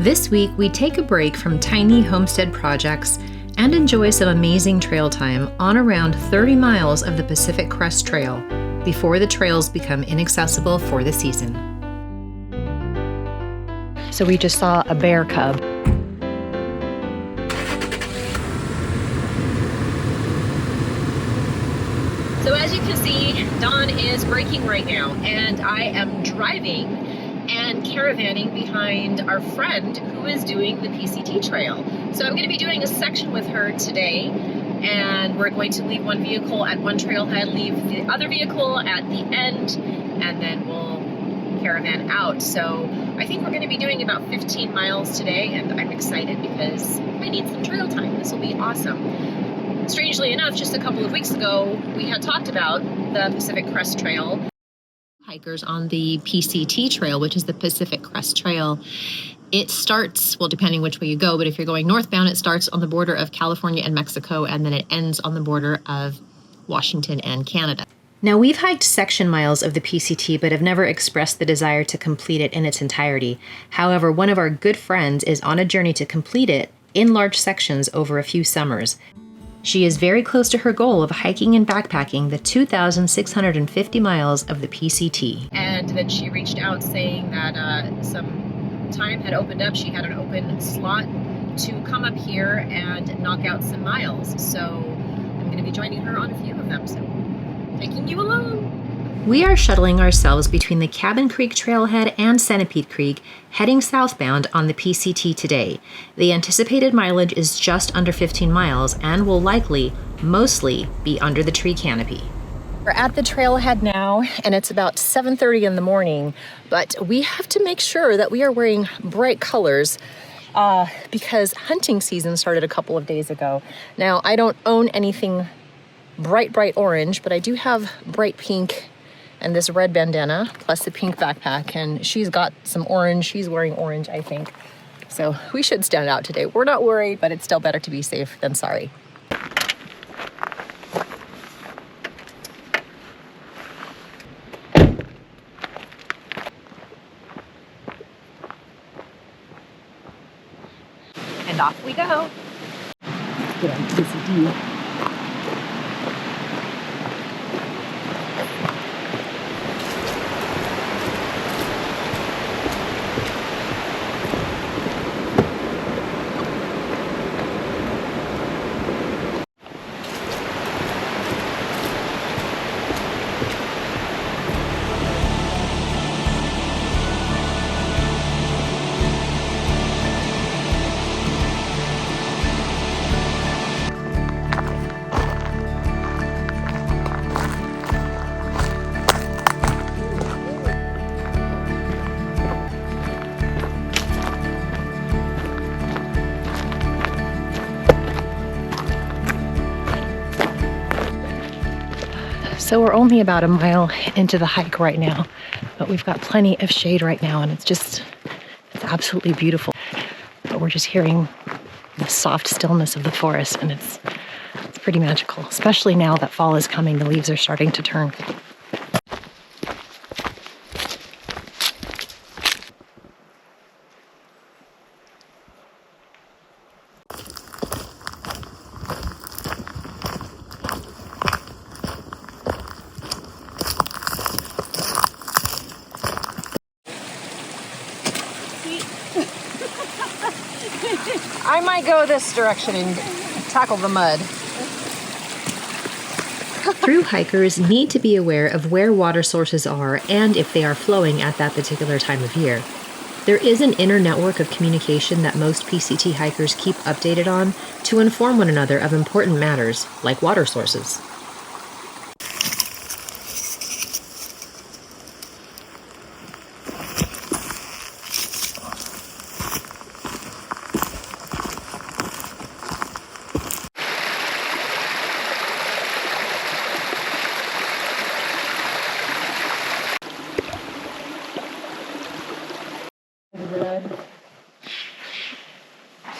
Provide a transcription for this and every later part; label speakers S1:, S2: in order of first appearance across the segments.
S1: This week, we take a break from tiny homestead projects and enjoy some amazing trail time on around 30 miles of the Pacific Crest Trail before the trails become inaccessible for the season.
S2: So we just saw a bear cub.
S3: So as you can see, dawn is breaking right now, and I am driving and caravanning behind our friend who is doing the PCT trail. So I'm going to be doing a section with her today, and we're going to leave one vehicle at one trailhead, leave the other vehicle at the end, and then we'll caravan out. So I think we're going to be doing about 15 miles today, and I'm excited because I need some trail time. This will be awesome. Strangely enough, just a couple of weeks ago, we had talked about the Pacific Crest Trail. Hikers on the PCT trail, which is the Pacific Crest Trail. It starts, well, depending which way you go, but if you're going northbound, it starts on the border of California and Mexico, and then it ends on the border of Washington and Canada.
S1: Now, we've hiked section miles of the PCT, but have never expressed the desire to complete it in its entirety. However, one of our good friends is on a journey to complete it in large sections over a few summers. She is very close to her goal of hiking and backpacking the 2,650 miles of the PCT.
S3: And then she reached out saying that some time had opened up. She had an open slot to come up here and knock out some miles. So I'm going to be joining her on a few of them. So taking you along.
S1: We are shuttling ourselves between the Cabin Creek Trailhead and Centipede Creek, heading southbound on the PCT today. The anticipated mileage is just under 15 miles and will likely, mostly, be under the tree canopy.
S2: We're at the trailhead now, and it's about 7:30 in the morning, but we have to make sure that we are wearing bright colors because hunting season started a couple of days ago. Now, I don't own anything bright orange, but I do have bright pink and this red bandana, plus the pink backpack, and she's got some orange. She's wearing orange, I think. So we should stand out today. We're not worried, but it's still better to be safe than sorry.
S3: And off we go.
S2: Let's get on PCT. So we're only about a mile into the hike right now, but we've got plenty of shade right now, and it's absolutely beautiful. But we're just hearing the soft stillness of the forest, and it's pretty magical, especially now that fall is coming. The leaves are starting to turn. I might go this direction and tackle the mud.
S1: Through hikers need to be aware of where water sources are and if they are flowing at that particular time of year. There is an inner network of communication that most PCT hikers keep updated on to inform one another of important matters, like water sources.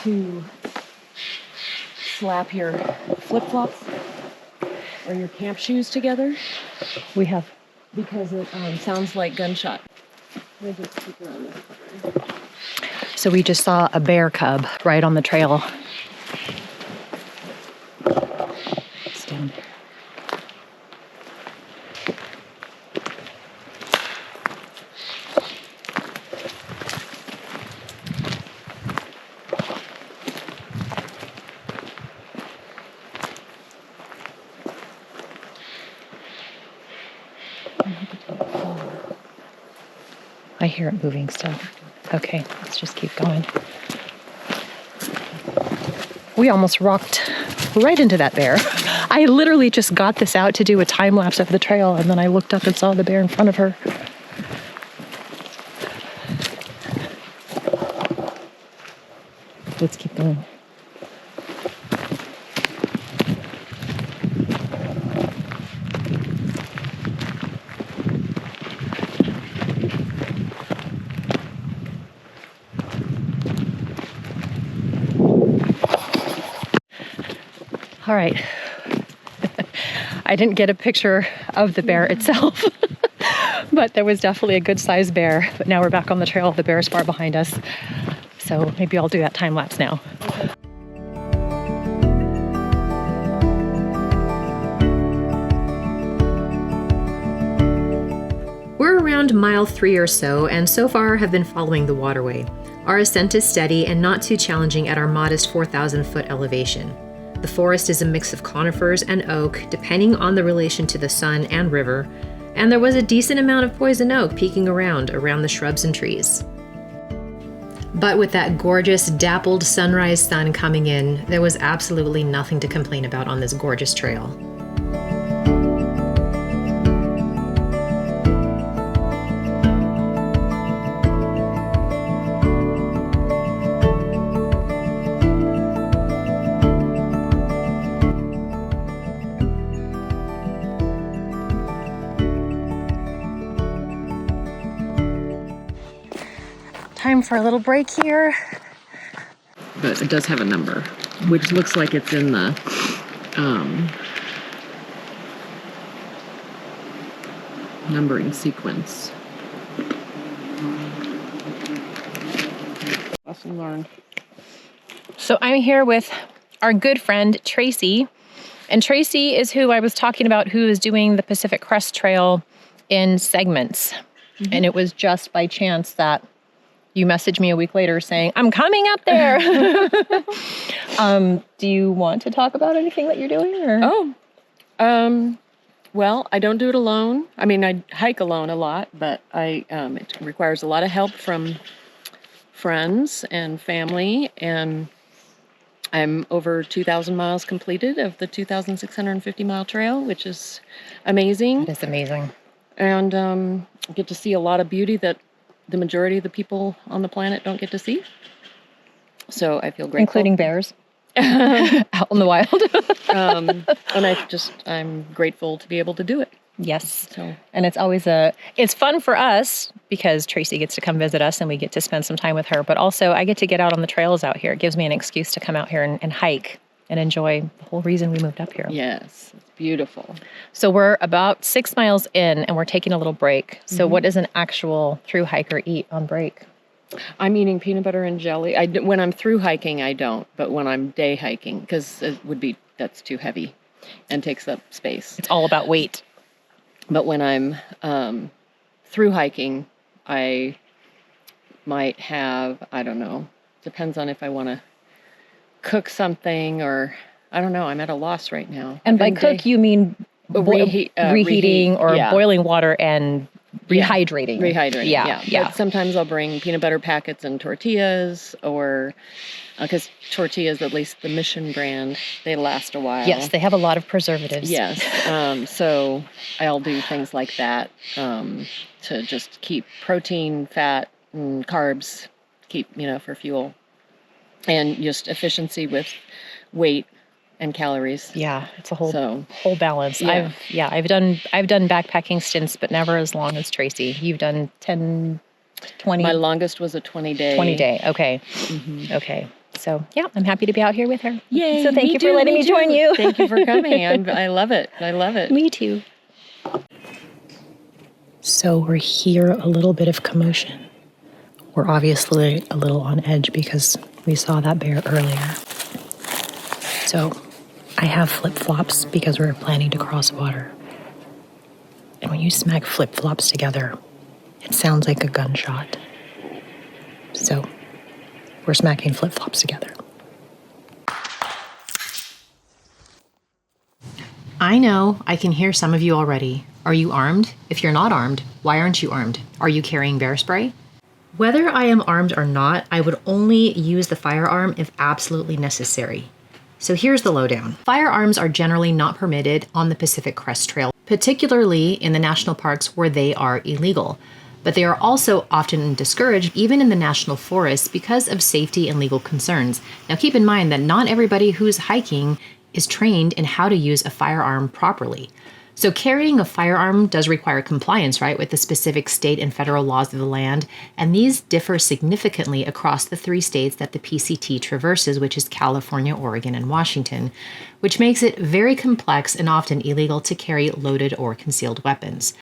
S2: To slap your flip-flops or your camp shoes together. We have, because it sounds like gunshot. So we just saw a bear cub right on the trail. It's down there. I hear it moving still. Okay, let's just keep going. We almost rocked right into that bear. I literally just got this out to do a time lapse of the trail, and then I looked up and saw the bear in front of her. Let's keep going. All right. I didn't get a picture of the bear itself, but there was definitely a good sized bear. But now we're back on the trail. The bear is far behind us. So maybe I'll do that time lapse now.
S1: We're around mile 3 or so, and so far have been following the waterway. Our ascent is steady and not too challenging at our modest 4,000-foot elevation. The forest is a mix of conifers and oak, depending on the relation to the sun and river, and there was a decent amount of poison oak peeking around the shrubs and trees. But with that gorgeous, dappled sunrise sun coming in, there was absolutely nothing to complain about on this gorgeous trail.
S2: Time for a little break here.
S4: But it does have a number, which looks like it's in the numbering sequence. Lesson learned.
S2: So I'm here with our good friend Tracy, and Tracy is who I was talking about, who is doing the Pacific Crest Trail in segments. Mm-hmm. And it was just by chance that you messaged me a week later saying, I'm coming up there. Do you want to talk about anything that you're doing? Or?
S4: Well, I don't do it alone. I mean, I hike alone a lot, but it requires a lot of help from friends and family. And I'm over 2,000 miles completed of the 2,650-mile trail, which is amazing.
S2: That is amazing.
S4: And I get to see a lot of beauty that the majority of the people on the planet don't get to see. So I feel grateful.
S2: Including bears out in the wild.
S4: And I'm grateful to be able to do it.
S2: Yes.
S4: So.
S2: And it's always it's fun for us because Tracy gets to come visit us and we get to spend some time with her. But also I get to get out on the trails out here. It gives me an excuse to come out here and hike and enjoy the whole reason we moved up here.
S4: Yes, it's beautiful.
S2: So we're about 6 miles in and we're taking a little break. So what does an actual through hiker eat on break?
S4: I'm eating peanut butter and jelly. When I'm through hiking, I don't. But when I'm day hiking, because that's too heavy and takes up space.
S2: It's all about weight.
S4: But when I'm through hiking, I might have, I don't know, depends on if I want to cook something or, I don't know, I'm at a loss right now.
S2: And by cook, you mean reheating or boiling water and rehydrating.
S4: Rehydrating,
S2: yeah.
S4: But sometimes I'll bring peanut butter packets and tortillas, or because tortillas, at least the Mission brand, they last a while.
S2: Yes, they have a lot of preservatives.
S4: Yes, so I'll do things like that to just keep protein, fat, and carbs, for fuel, and just efficiency with weight and calories.
S2: Yeah, it's a whole balance.
S4: Yeah.
S2: I've done backpacking stints, but never as long as Tracy. You've done 10, 20.
S4: My longest was a 20-day.
S2: 20-day. Okay.
S4: Mm-hmm.
S2: Okay. So I'm happy to be out here with her.
S4: Yay!
S2: So thank you for letting me join you.
S4: Thank you for coming. I love it. I love it.
S2: Me too. So we're here, a little bit of commotion. We're obviously a little on edge because we saw that bear earlier. So I have flip-flops because we're planning to cross water. And when you smack flip-flops together, it sounds like a gunshot. So we're smacking flip-flops together.
S1: I know, I can hear some of you already. Are you armed? If you're not armed, why aren't you armed? Are you carrying bear spray? Whether I am armed or not, I would only use the firearm if absolutely necessary. So here's the lowdown. Firearms are generally not permitted on the Pacific Crest Trail, particularly in the national parks where they are illegal. But they are also often discouraged even in the national forests because of safety and legal concerns. Now keep in mind that not everybody who's hiking is trained in how to use a firearm properly. So carrying a firearm does require compliance, right, with the specific state and federal laws of the land, and these differ significantly across the 3 states that the PCT traverses, which is California, Oregon, and Washington, which makes it very complex and often illegal to carry loaded or concealed weapons.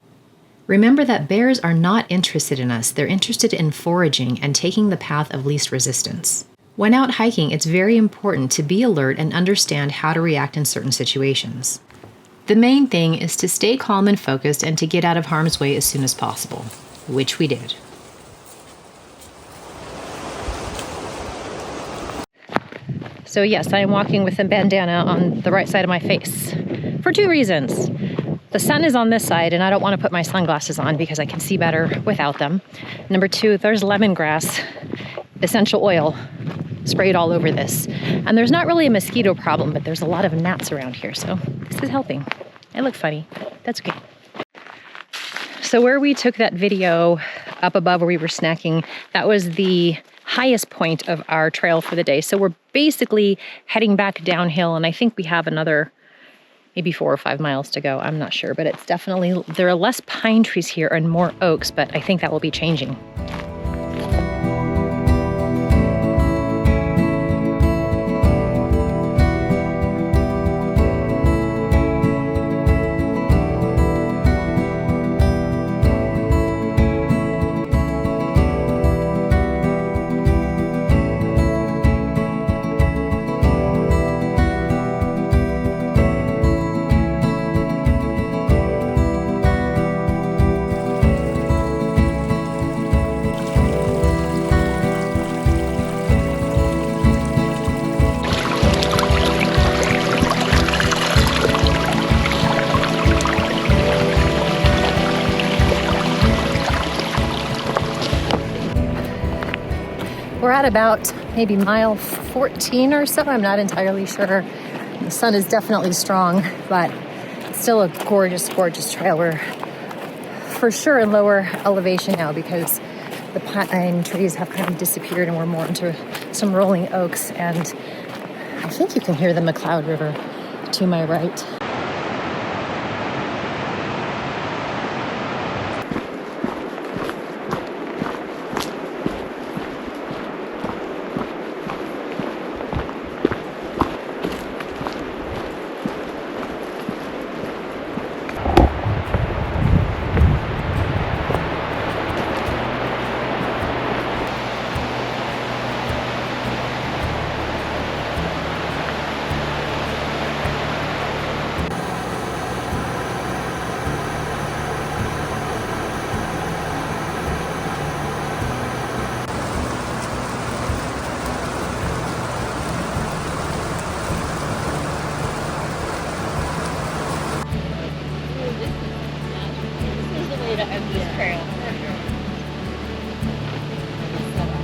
S1: Remember that bears are not interested in us. They're interested in foraging and taking the path of least resistance. When out hiking, it's very important to be alert and understand how to react in certain situations. The main thing is to stay calm and focused and to get out of harm's way as soon as possible, which we did.
S3: So yes, I am walking with a bandana on the right side of my face for 2 reasons. The sun is on this side and I don't want to put my sunglasses on because I can see better without them. Number 2, there's lemongrass, essential oil, sprayed all over this. And there's not really a mosquito problem, but there's a lot of gnats around here, so this is helping. I look funny, that's okay. So where we took that video up above where we were snacking, that was the highest point of our trail for the day. So we're basically heading back downhill, and I think we have another maybe 4 or 5 miles to go. I'm not sure, but it's definitely, there are less pine trees here and more oaks, but I think that will be changing.
S2: We're at about maybe mile 14 or so. I'm not entirely sure. The sun is definitely strong, but it's still a gorgeous, gorgeous trail. We're for sure in lower elevation now because the pine trees have kind of disappeared and we're more into some rolling oaks. And I think you can hear the McCloud River to my right.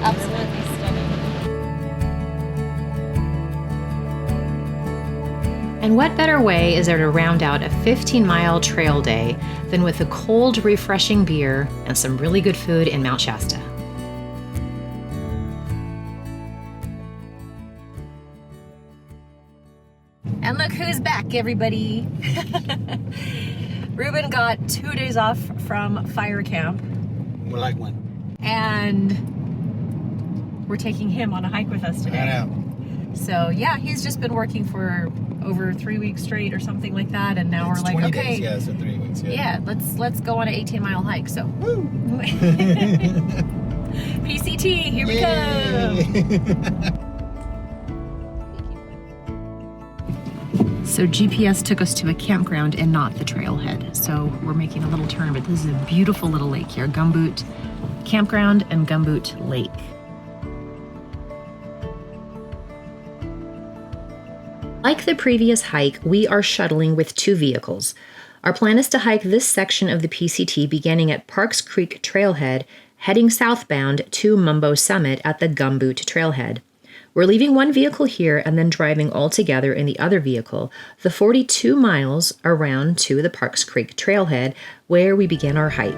S3: Absolutely stunning.
S1: And what better way is there to round out a 15-mile trail day than with a cold, refreshing beer and some really good food in Mount Shasta?
S2: And look who's back, everybody. Ruben got 2 days off from fire camp.
S5: More like one.
S2: And we're taking him on a hike with us today.
S5: I know.
S2: So yeah, he's just been working for over 3 weeks straight or something like that, and now
S5: It's
S2: we're like,
S5: 20
S2: okay,
S5: days, yeah, so 3 weeks.
S2: yeah, let's go on an 18-mile hike. So
S5: Woo.
S3: PCT, here we come.
S1: So GPS took us to a campground and not the trailhead. So we're making a little turn, but this is a beautiful little lake here. Gumboot Campground and Gumboot Lake. Like the previous hike, we are shuttling with 2 vehicles. Our plan is to hike this section of the PCT beginning at Parks Creek Trailhead, heading southbound to Mumbo Summit at the Gumboot Trailhead. We're leaving 1 vehicle here and then driving all together in the other vehicle, the 42 miles around to the Parks Creek Trailhead, where we begin our hike.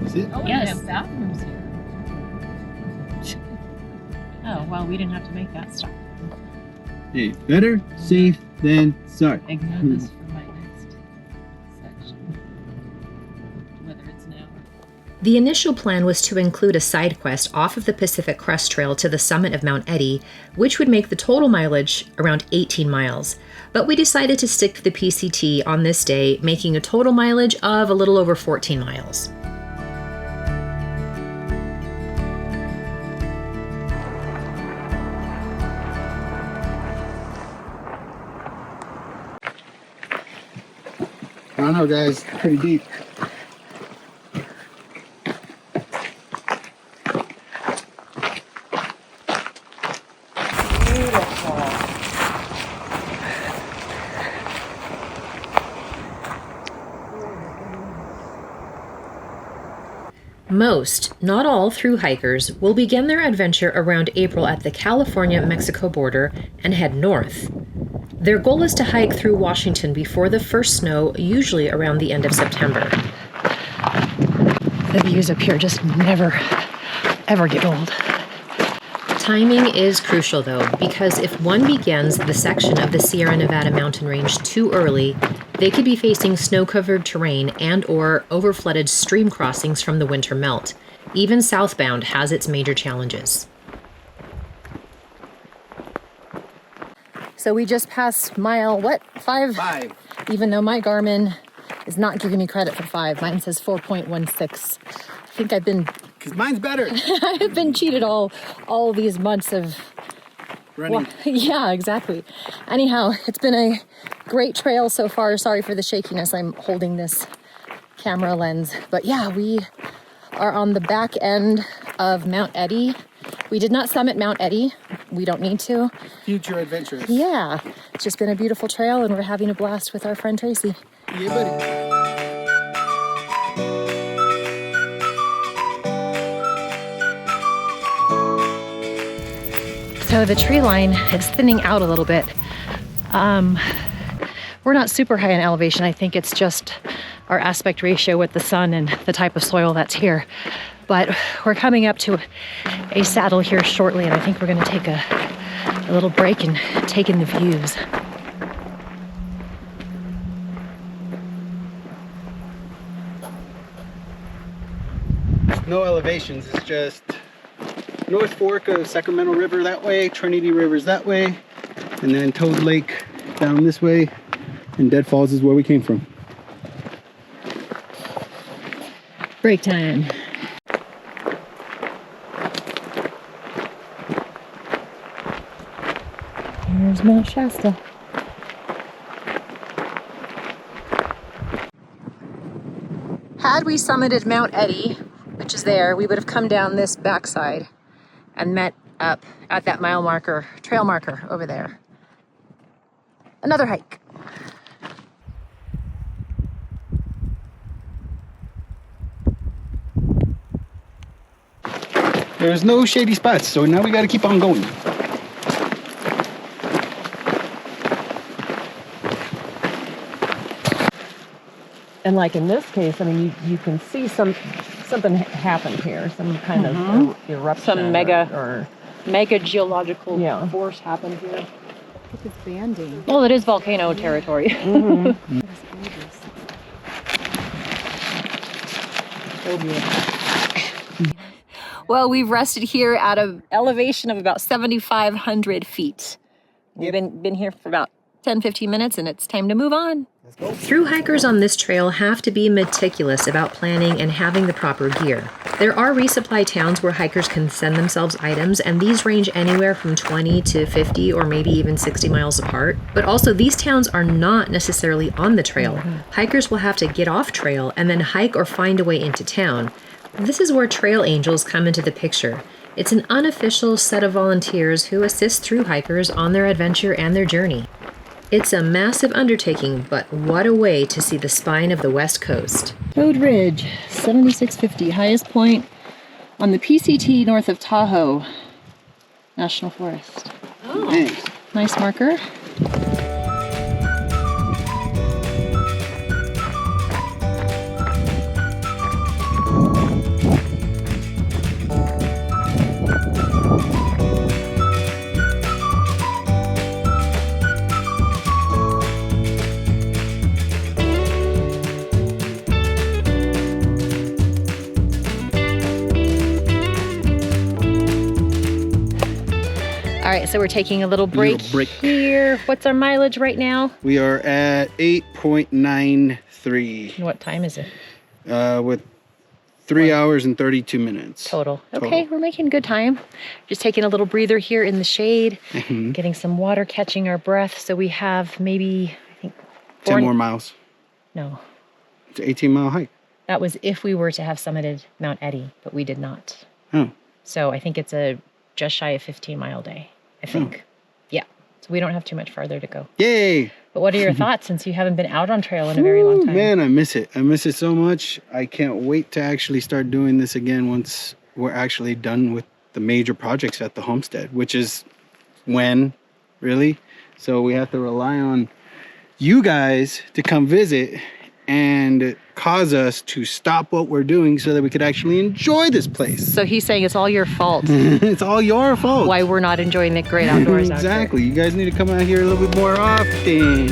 S5: Is it?
S4: Oh,
S1: Yes.
S4: we have bathrooms here. Oh, well, we didn't have to make that stop.
S5: Hey, better safe than sorry.
S4: Ignore this for my next section. Whether it's now or...
S1: The initial plan was to include a side quest off of the Pacific Crest Trail to the summit of Mount Eddy, which would make the total mileage around 18 miles. But we decided to stick to the PCT on this day, making a total mileage of a little over 14 miles.
S5: I don't know, guys. Pretty deep.
S1: Most, not all, through hikers will begin their adventure around April at the California-Mexico border and head north. Their goal is to hike through Washington before the first snow, usually around the end of September.
S2: The views up here just never, ever get old.
S1: Timing is crucial, though, because if one begins the section of the Sierra Nevada mountain range too early, they could be facing snow-covered terrain and/or overflooded stream crossings from the winter melt. Even southbound has its major challenges.
S2: So we just passed mile, what, 5?
S5: 5.
S2: Even though my Garmin is not giving me credit for 5. Mine says 4.16. I think I've been
S5: Because mine's better.
S2: I've been cheated all these months of
S5: Running.
S2: yeah, exactly. Anyhow, it's been a great trail so far. Sorry for the shakiness. I'm holding this camera lens. But yeah, we are on the back end of Mount Eddy. We did not summit Mount Eddy. We don't need to.
S5: Future adventures.
S2: Yeah, it's just been a beautiful trail and we're having a blast with our friend Tracy.
S5: Yeah, buddy.
S2: So the tree line is thinning out a little bit. We're not super high in elevation. I think it's just our aspect ratio with the sun and the type of soil that's here. But we're coming up to a saddle here shortly, and I think we're going to take a little break and take in the views.
S5: No elevations. It's just North Fork of Sacramento River that way, Trinity River's that way, and then Toad Lake down this way, and Dead Falls is where we came from.
S2: Break time. Here's Mount Shasta. Had we summited Mount Eddy, which is there, we would have come down this backside and met up at that mile marker, trail marker over there. Another hike.
S5: There's no shady spots, so now we got to keep on going.
S4: And like in this case, I mean, you can see something happened here, some kind of eruption,
S6: Some mega
S4: or
S6: geological
S4: Yeah.
S6: force happened here.
S7: It's banding.
S6: Well, it is volcano territory. So good.
S2: Well, we've rested here at an elevation of about 7,500 feet. We've been here for about 10, 15 minutes, and it's time to move on.
S1: Through hikers on this trail have to be meticulous about planning and having the proper gear. There are resupply towns where hikers can send themselves items, and these range anywhere from 20 to 50 or maybe even 60 miles apart. But also, these towns are not necessarily on the trail. Hikers will have to get off trail and then hike or find a way into town. This is where trail angels come into the picture. It's an unofficial set of volunteers who assist through hikers on their adventure and their journey. It's a massive undertaking, but what a way to see the spine of the West Coast.
S2: Toad Ridge, 7650, highest point on the PCT north of Tahoe National Forest.
S5: Thanks.
S2: Nice marker. All right, so we're taking a little break, here. What's our mileage right now?
S5: We are at 8.93
S2: And what time is it?
S5: with 3 hours and 32 minutes.
S2: Total. Okay, we're making good time. Just taking a little breather here in the shade, getting some water, catching our breath. So we have maybe, I think,
S5: 10 more miles.
S2: No,
S5: It's an 18-mile hike.
S2: that was if we were to have summited Mount Eddy, but we did not.
S5: Oh.
S2: So I think it's a just shy of 15-mile day, I think. Yeah, so we don't have too much farther to go.
S5: Yay!
S2: But what are your thoughts since you haven't been out on trail in a very long time?
S5: Man, I miss it. I miss it so much. I can't wait to actually start doing this again once we're actually done with the major projects at the homestead, which is when, really? So we have to rely on you guys to come visit and cause us to stop what we're doing so that we could actually enjoy this place.
S2: So he's saying it's all your fault
S5: It's all your fault.
S2: why we're not enjoying the great outdoors out here.
S5: Exactly. You guys need to come out here a little bit more often.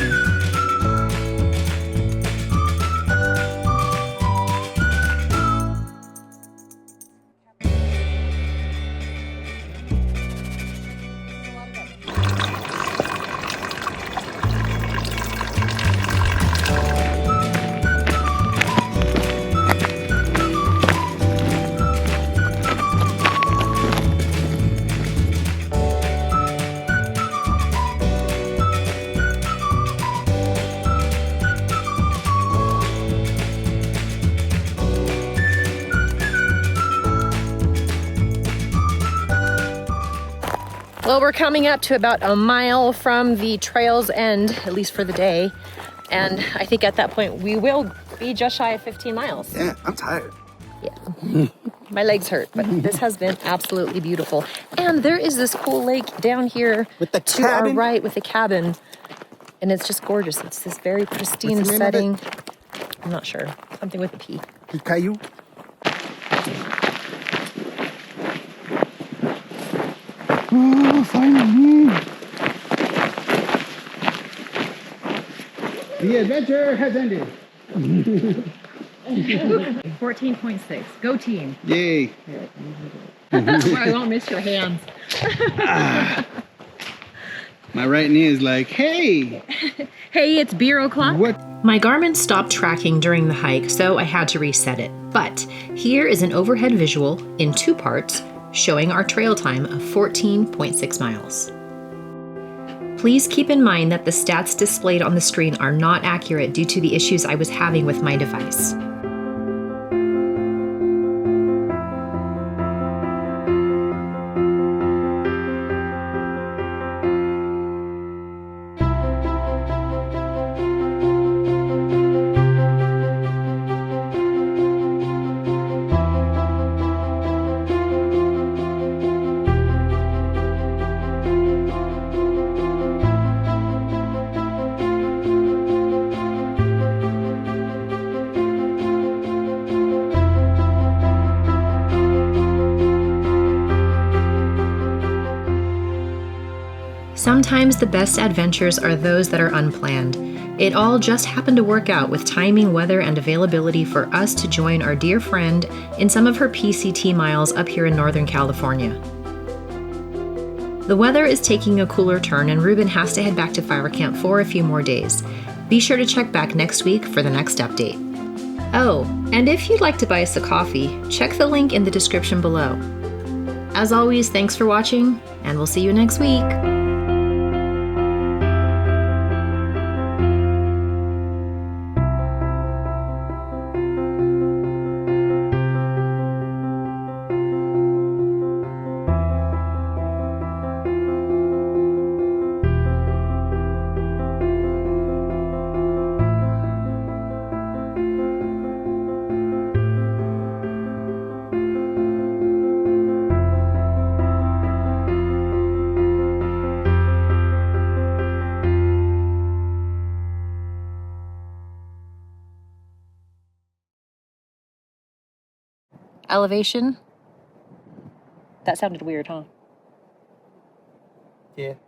S2: Well, we're coming up to about a mile from the trail's end, at least for the day. And I think at that point we will be just shy of 15 miles.
S5: Yeah, I'm tired.
S2: Yeah. My legs hurt, but this has been absolutely beautiful. And there is this cool lake down here
S5: With the
S2: to our
S5: cabin?
S2: right with the cabin. And it's just gorgeous. It's this very pristine
S5: What's the name of
S2: setting. I'm not sure. Something with a P.
S5: Caillou? Oh, finally. The adventure has ended.
S6: 14.6. Go team.
S5: Yay.
S6: I won't miss your hands.
S5: My right knee is like, hey,
S6: Hey, it's beer o'clock.
S5: what?
S1: My Garmin stopped tracking during the hike, so I had to reset it. But here is an overhead visual in 2 parts showing our trail time of 14.6 miles. Please keep in mind that the stats displayed on the screen are not accurate due to the issues I was having with my device. Sometimes the best adventures are those that are unplanned. It all just happened to work out with timing, weather, and availability for us to join our dear friend in some of her PCT miles up here in Northern California. The weather is taking a cooler turn, and Ruben has to head back to fire camp for a few more days. Be sure to check back next week for the next update. Oh, and if you'd like to buy us a coffee, check the link in the description below. As always, thanks for watching, and we'll see you next week.
S2: Elevation.
S4: That sounded weird, huh?
S5: Yeah.